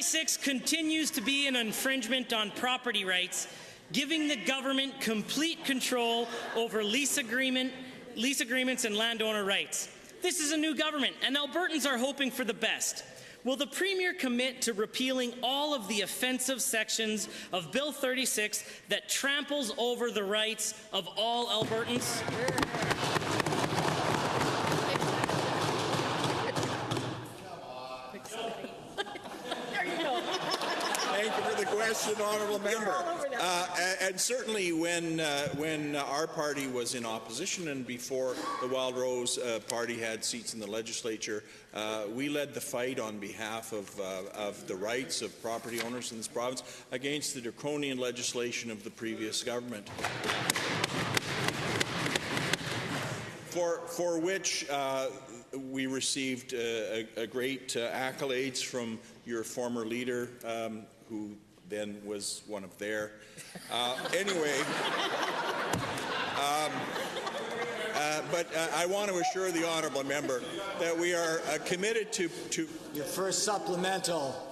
36 continues to be an infringement on property rights, giving the government complete control over lease agreements and landowner rights. This is a new government, and Albertans are hoping for the best. Will the Premier commit to repealing all of the offensive sections of Bill 36 that tramples over the rights of all Albertans? Thank you for the question, honourable member. And certainly when our party was in opposition and before the Wildrose party had seats in the legislature, we led the fight on behalf of the rights of property owners in this province against the draconian legislation of the previous government, for which we received great accolades from your former leader, who then was one of their. Anyway, but I want to assure the honourable member that we are committed to... Your first supplemental.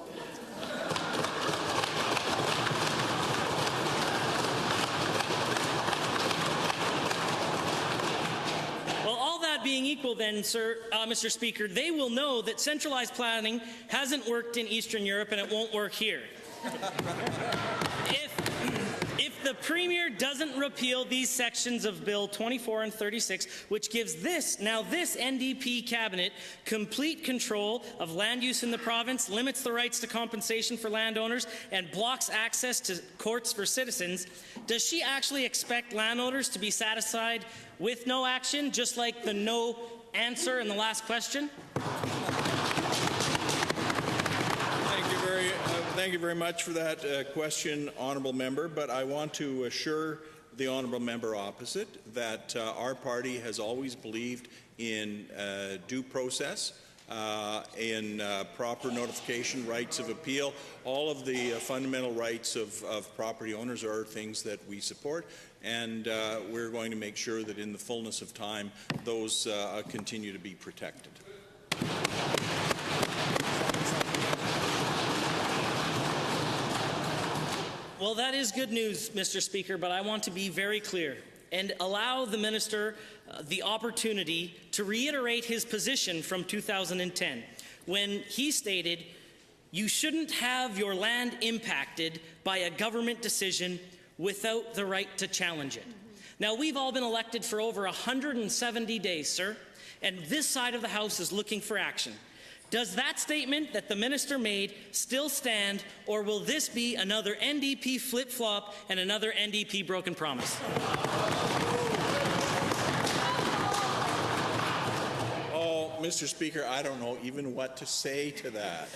Being equal then, Mr. Speaker, they will know that centralized planning hasn't worked in Eastern Europe and it won't work here. If the Premier doesn't repeal these sections of Bill 24 and 36, which gives this NDP cabinet complete control of land use in the province, limits the rights to compensation for landowners, and blocks access to courts for citizens, does she actually expect landowners to be satisfied with no action, just like the no answer in the last question? Thank you very much for that question, honourable member. But I want to assure the honourable member opposite that our party has always believed in due process, in proper notification, rights of appeal. All of the fundamental rights of property owners are things that we support, and we're going to make sure that in the fullness of time those continue to be protected. Well, that is good news, Mr. Speaker, but I want to be very clear and allow the minister the opportunity to reiterate his position from 2010 when he stated, "You shouldn't have your land impacted by a government decision without the right to challenge it." Now, we've all been elected for over 170 days, sir, and this side of the House is looking for action. Does that statement that the minister made still stand, or will this be another NDP flip-flop and another NDP broken promise? Oh, Mr. Speaker, I don't know even what to say to that.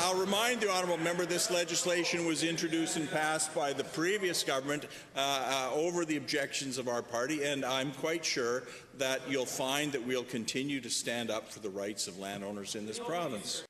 I'll remind the honourable member this legislation was introduced and passed by the previous government over the objections of our party, and I'm quite sure that you'll find that we'll continue to stand up for the rights of landowners in this province.